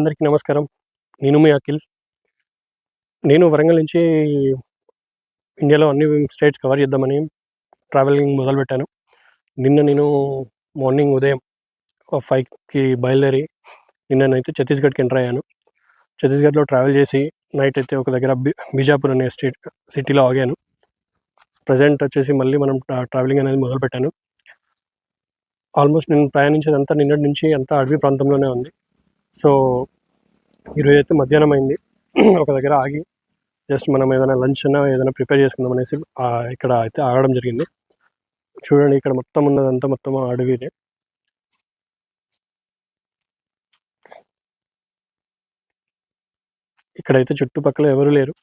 అందరికీ నమస్కారం. నేను మీ అఖిల్. నేను వరంగల్ నుంచి ఇండియాలో అన్ని స్టేట్స్ కవర్ చేద్దామని ట్రావెలింగ్ మొదలుపెట్టాను. నిన్న నేను మార్నింగ్ ఉదయం 5కి బయలుదేరి నిన్ననైతే ఛత్తీస్గఢ్కి ఎంటర్ అయ్యాను. ఛత్తీస్గఢ్లో ట్రావెల్ చేసి నైట్ అయితే ఒక దగ్గర బీజాపూర్ అనే సిటీలో ఆగాను. ప్రజెంట్ వచ్చేసి మళ్ళీ మనం ట్రావెలింగ్ అనేది మొదలుపెట్టాను. ఆల్మోస్ట్ నేను ప్రయాణించేదంతా నిన్నటి నుంచి అంతా అడవి ప్రాంతంలోనే ఉంది. సో ఈరోజు అయితే మధ్యాహ్నం అయింది. ఒక దగ్గర ఆగి జస్ట్ మనం ఏదైనా లంచ్ అయినా ఏదైనా ప్రిపేర్ చేసుకుందాం అనేసి ఇక్కడ అయితే ఆగడం జరిగింది. చూడండి, ఇక్కడ మొత్తం ఉన్నదంతా మొత్తం అడవినే. ఇక్కడైతే చుట్టుపక్కల ఎవరు లేరు.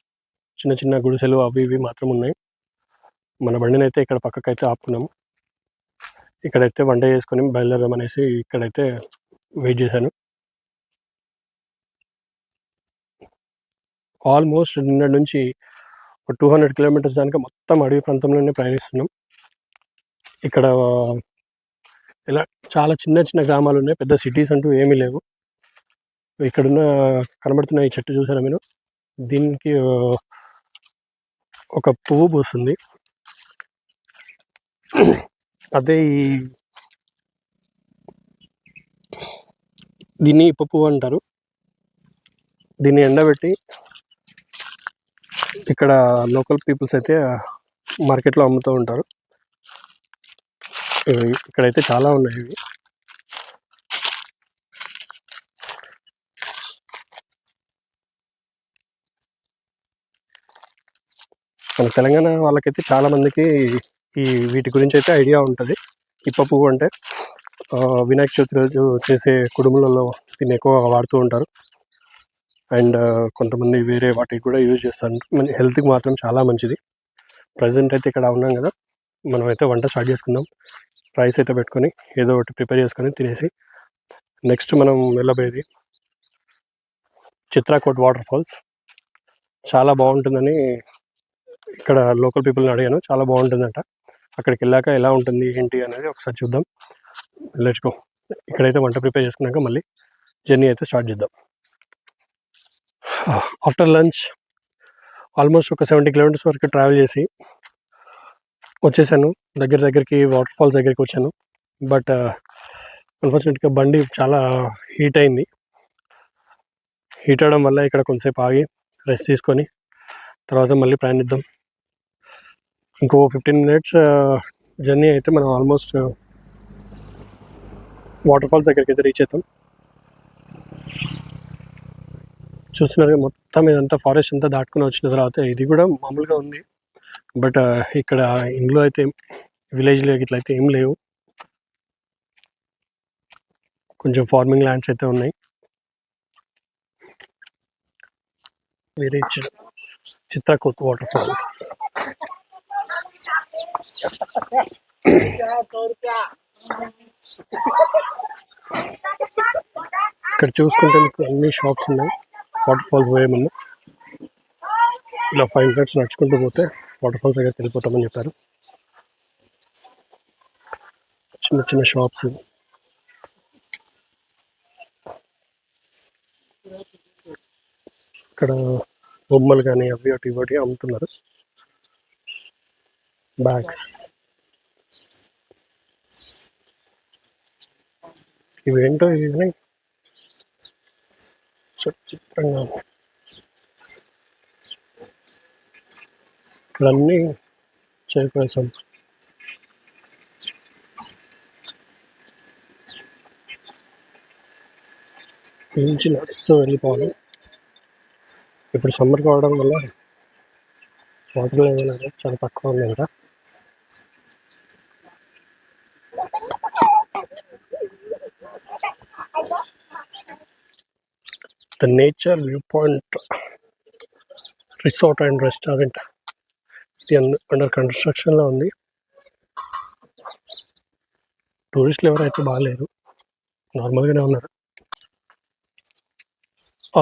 చిన్న చిన్న గుడిసెలు అవి ఇవి మాత్రం ఉన్నాయి. మన బండిని అయితే ఇక్కడ పక్కకైతే ఆపుకున్నాము. ఇక్కడైతే వంట చేసుకొని బయలుదేరదాం అనేసి ఇక్కడైతే వెయిట్ చేశాను. ఆల్మోస్ట్ నిన్నటి నుంచి 200 కిలోమీటర్స్ దానికి మొత్తం అడవి ప్రాంతంలోనే ప్రయాణిస్తున్నాం. ఇక్కడ ఇలా చాలా చిన్న చిన్న గ్రామాలు ఉన్నాయి, పెద్ద సిటీస్ అంటూ ఏమీ లేవు. ఇక్కడున్న కనబడుతున్న ఈ చెట్టు చూసారా మీరు? దీనికి ఒక పువ్వు పూస్తుంది. అదే దీన్ని ఇప్ప పువ్వు అంటారు. దీన్ని ఎండబెట్టి ఇక్కడ లోకల్ పీపుల్స్ అయితే మార్కెట్లో అమ్ముతూ ఉంటారు. ఇక్కడైతే చాలా ఉన్నాయి ఇవి. మన తెలంగాణ వాళ్ళకైతే చాలా మందికి వీటి గురించి అయితే ఐడియా ఉంటుంది. ఇప్ప పువ్వు అంటే వినాయక చవితి రోజు చేసే కుడుములలో దీన్ని ఎక్కువగా వాడుతూ ఉంటారు. అండ్ కొంతమంది వేరే వాటికి కూడా యూజ్ చేస్తారు. మన హెల్త్కి మాత్రం చాలా మంచిది. ప్రజెంట్ అయితే ఇక్కడ ఉన్నాం కదా, మనం అయితే వంట స్టార్ట్ చేసుకుందాం. రైస్ అయితే పెట్టుకొని ఏదో ఒకటి ప్రిపేర్ చేసుకొని తినేసి నెక్స్ట్ మనం వెళ్ళబోయేది చిత్రాకోట్ వాటర్ ఫాల్స్. చాలా బాగుంటుందని ఇక్కడ లోకల్ పీపుల్ని అడిగాను. చాలా బాగుంటుందంట. అక్కడికి వెళ్ళాక ఎలా ఉంటుంది ఏంటి అనేది ఒకసారి చూద్దాం. Let's go. ఇక్కడైతే వంట ప్రిపేర్ చేసుకున్నాక మళ్ళీ జర్నీ అయితే స్టార్ట్ చేద్దాం. ఆఫ్టర్ లంచ్ ఆల్మోస్ట్ ఒక 70 కిలోమీటర్స్ వరకు ట్రావెల్ చేసి వచ్చేసాను. దగ్గరికి వాటర్ ఫాల్స్ దగ్గరికి వచ్చాను. బట్ అన్ఫార్చునేట్గా బండి చాలా హీట్ అయింది. హీట్ అవడం వల్ల ఇక్కడ కొంతసేపు ఆగి రెస్ట్ తీసుకొని తర్వాత మళ్ళీ ప్రయాణిద్దాం. ఇంకో 15 మినిట్స్ జర్నీ అయితే మనం ఆల్మోస్ట్ వాటర్ ఫాల్స్ దగ్గరికి అయితే రీచ్ అవుతాం. చూస్తున్నారు మొత్తం ఇదంతా ఫారెస్ట్ అంతా దాటుకుని వచ్చిన తర్వాత ఇది కూడా మామూలుగా ఉంది. బట్ ఇక్కడ ఇంట్లో అయితే విలేజ్లో ఇట్లయితే ఏం లేవు. కొంచెం ఫార్మింగ్ ల్యాండ్స్ అయితే ఉన్నాయి. We reached Chitrakoot water falls. ఇక్కడ చూసుకుంటే మీకు అన్ని షాప్స్ ఉన్నాయి. వాటర్ ఫాల్స్ పోయే ముందు ఇలా 5 మినిట్స్ నడుచుకుంటూ పోతే వాటర్ ఫాల్స్ దగ్గరికి వెళ్ళిపోతామని చెప్పారు. చిన్న చిన్న షాప్స్, ఇక్కడ బొమ్మలు కానీ అవి అటు ఇవి అమ్ముతున్నారు. బ్యాగ్స్ ఇవేంటో ఇవి చిత్రంగా ఉంది. ఇక్కడ అన్నీ చేరుకోసం నుంచి నడుస్తూ వెళ్ళిపోవాలి. ఇప్పుడు సమ్మర్ కావడం వల్ల వాటర్ లెవెల్ అనేది చాలా తక్కువ ఉంది కదా. The nature view point resort and restaurant ఇది అండర్ కన్స్ట్రక్షన్లో ఉంది. టూరిస్టులు ఎవరైతే బాగాలేరు, నార్మల్గానే ఉన్నారు.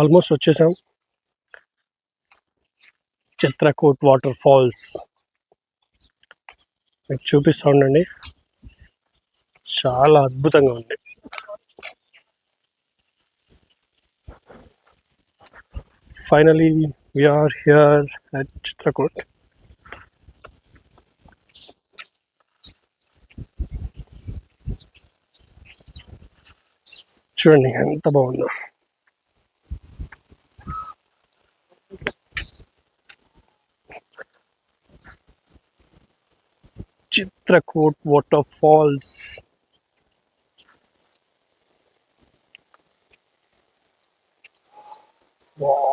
ఆల్మోస్ట్ వచ్చేసాం చిత్రకూట్ వాటర్ ఫాల్స్. మీకు చూపిస్తూ ఉండండి, చాలా అద్భుతంగా ఉంది. Finally, we are here at Chitrakoot. చూడండి ఎంత బాగుందో. Chitrakoot waterfalls. Wow.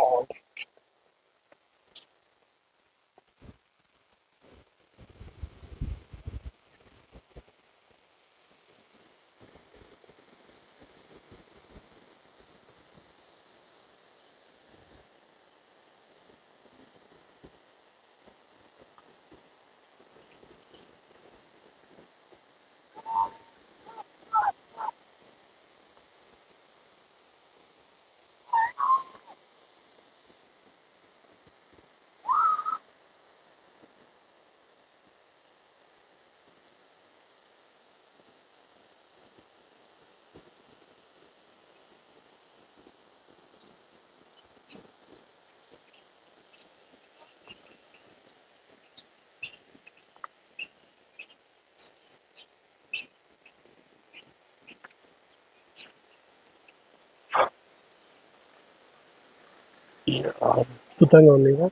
అద్భుతంగా ఉంది కదా.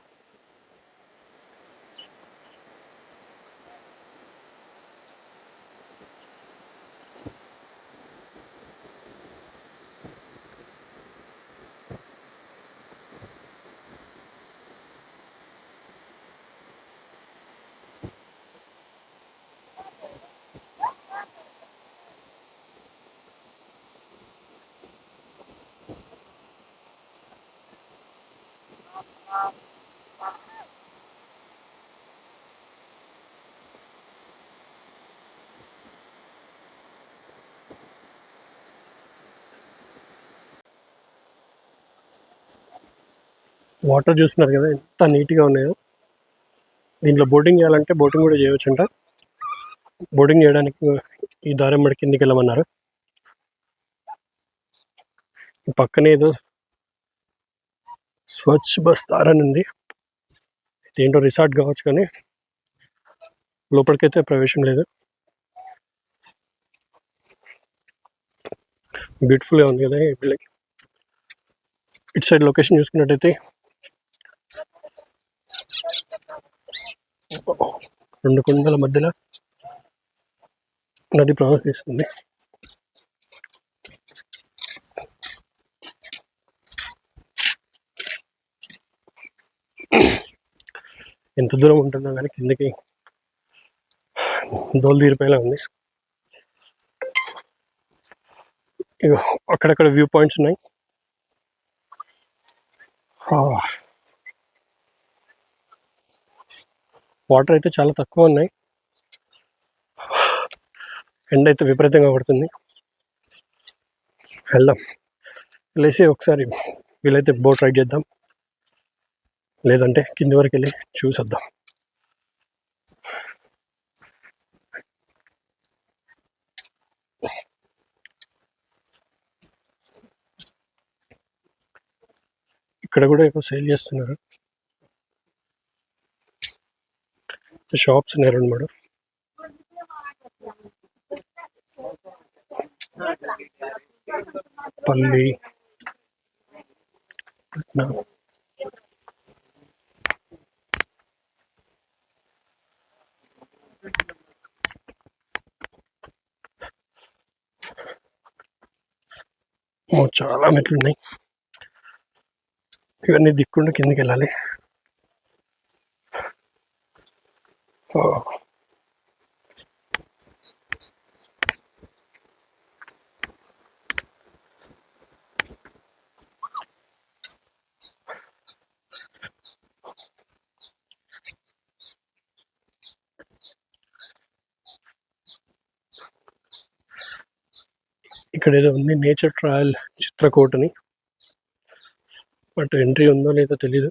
వాటర్ చూస్తున్నారు కదా ఎంత నీట్గా ఉన్నాయో. దీంట్లో బోటింగ్ చేయాలంటే బోటింగ్ కూడా చేయవచ్చంట. బోటింగ్ చేయడానికి ఈ దారం మడి కిందికి వెళ్ళమన్నారు. ఈ పక్కనే ఏదో స్వచ్ఛ బస్తార్ అని ఉంది. ఏంటో రిసార్ట్ కావచ్చు, కానీ లోపలికైతే ప్రవేశం లేదు. బ్యూటిఫుల్గా ఉంది కదా ఈ బిల్డింగ్. ఇటు సైడ్ లొకేషన్ చూసుకున్నట్టయితే 2 కొండల మధ్యలో నది ప్రవహిస్తుంది. ఎంత దూరం ఉంటుందో కానీ కిందకి దోలు తీరిపోయేలా ఉంది. ఇగో అక్కడక్కడ వ్యూ పాయింట్స్ ఉన్నాయి. వాటర్ అయితే చాలా తక్కువ ఉన్నాయి. ఎండ అయితే విపరీతంగా పడుతుంది. వెళ్దాం, వెళ్ళేసి ఒకసారి వీలైతే బోట్ రైడ్ చేద్దాం, లేదంటే కింది వరకు వెళ్ళి చూసొద్దాం. ఇక్కడ కూడా ఎక్కువ సేల్ చేస్తున్నారు. షాప్స్ ఉన్నాయి 2-3. పల్లి చాలా మెట్లు ఉన్నాయి. ఇవన్నీ దిక్కుండా కిందకి వెళ్ళాలి. ఇక్కడ ఏదో ఉంది నేచర్ ట్రయల్ చిత్రకూట్ అని. బట్ ఎంట్రీ ఉందో లేదో తెలీదు.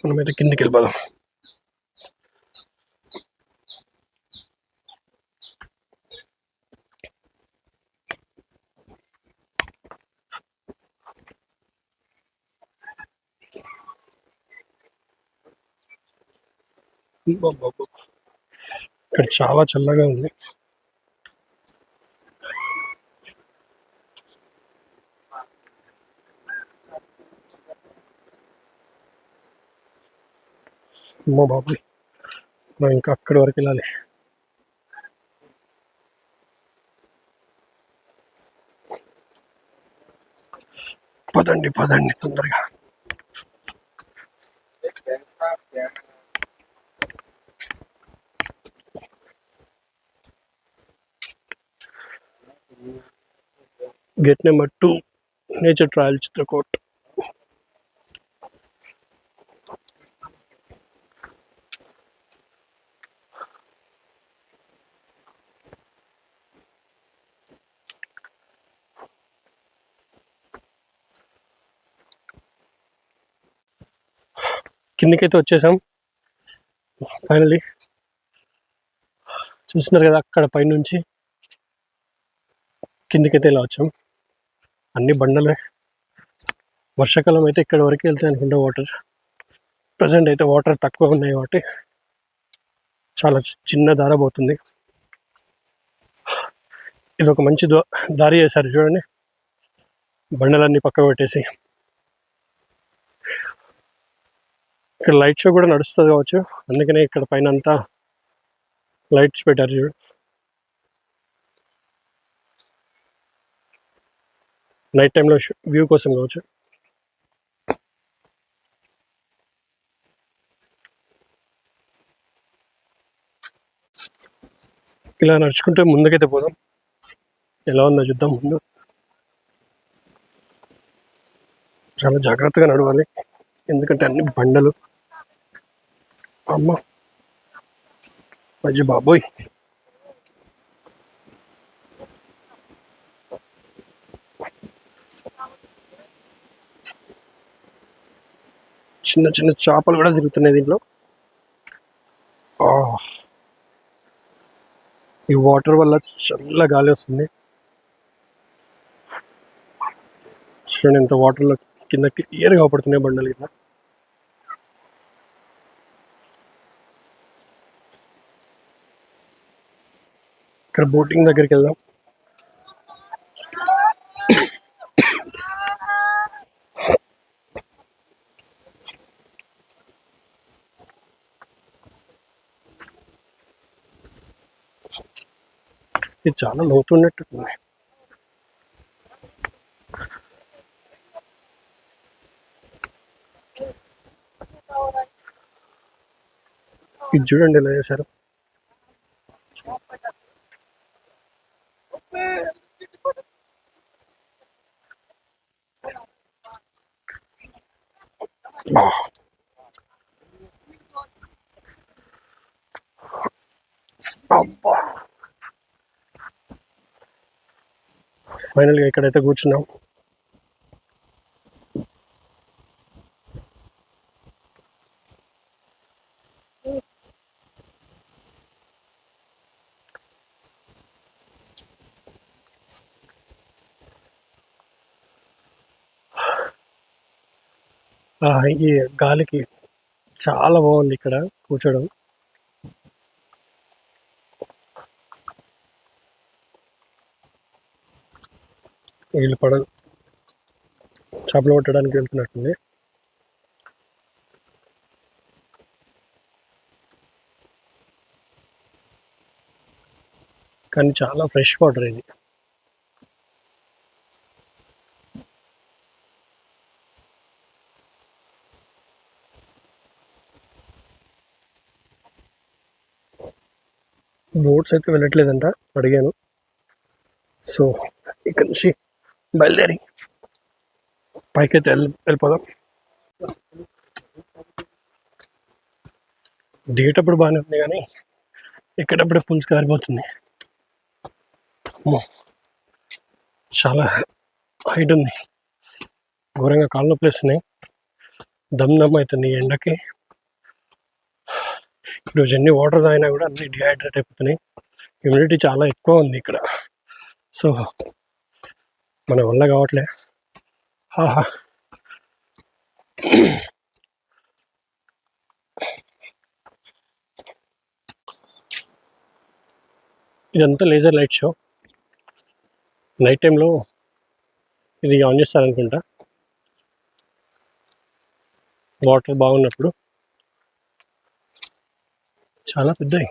మనమైతే కిందకి వెళ్ళిపోదాం. అబ్బబ్బబ్బ! ఇక్కడ చాలా చల్లగా ఉంది. అమ్మ బాబోయ్! మనం ఇంకా అక్కడి వరకు వెళ్ళాలి. పదండి పదండి తొందరగా. Gate number 2 nature trail Chitrakoot. కిందికైతే వచ్చేసాం ఫైనలీ. చూస్తున్నారు కదా, అక్కడ పైనుంచి కిందికైతే ఇలా వచ్చాం. అన్ని బండలే. వర్షాకాలం అయితే ఇక్కడ వరకు వెళ్తాయి అనుకుంటా వాటర్. ప్రజెంట్ అయితే వాటర్ తక్కువ ఉన్నాయి కాబట్టి చాలా చిన్న దార పోతుంది. ఇది ఒక మంచి దారి చేశారు చూడండి, బండలన్నీ పక్క పెట్టేసి. ఇక్కడ లైట్ షో కూడా నడుస్తుంది కావచ్చు, అందుకనే ఇక్కడ పైన అంతా లైట్స్ పెట్టారు చూడు. నైట్ టైంలో వ్యూ కోసం కావచ్చు. ఇలా నడుచుకుంటే ముందుకైతే పోదాం. ఎలా ఉందో చూద్దాం. ముందు చాలా జాగ్రత్తగా నడవాలి, ఎందుకంటే అన్ని బండలు. అమ్మ అజ్జి బాబోయ్! చిన్న చిన్న చేపలు కూడా తిరుగుతున్నాయి దీంట్లో. ఈ వాటర్ వల్ల చల్ల గాలి వస్తుంది. చూడండి ఎంత వాటర్లో కింద క్లియర్గా పడుతున్నాయి బండలు కింద. ఇక్కడ బోటింగ్ దగ్గరికి వెళ్దాం. ఇది చాలా లోతున్నట్టుంది. ఇది చూడండి ఎలా చేశారు. అబ్బా! ఫైనల్గా ఇక్కడైతే కూర్చున్నాం. ఈ గాలికి చాలా బాగుంది ఇక్కడ కూర్చోడం. వీళ్ళు చేపలు పట్టడానికి వెళ్తున్నట్టుంది. కానీ చాలా ఫ్రెష్ వాటర్ ఇది. బోట్స్ అయితే వెళ్ళట్లేదంట, అడిగాను. సో ఇక్కడ నుంచి బయలుదేరి పైకైతే వెళ్ళిపోదాం. దిగేటప్పుడు బాగానే ఉంది, కానీ ఎక్కేటప్పుడే పులుసు కారిపోతుంది. చాలా హైట్ ఉంది, ఘోరంగా కాళ్ళు నొప్పులు వస్తున్నాయి. దమ్ అవుతుంది ఎండకి. ఈరోజు ఎన్ని వాటర్ తాగినా కూడా అన్ని డిహైడ్రేట్ అయిపోతున్నాయి. హ్యూమిడిటీ చాలా ఎక్కువ ఉంది ఇక్కడ, సో మన వల్ల కావట్లే. ఆహా! ఇదంతా లేజర్ లైట్ షో. నైట్ టైంలో ఇది ఆన్ చేస్తారనుకుంటా, వాటర్ బాగున్నప్పుడు. చాలా పెద్దవి.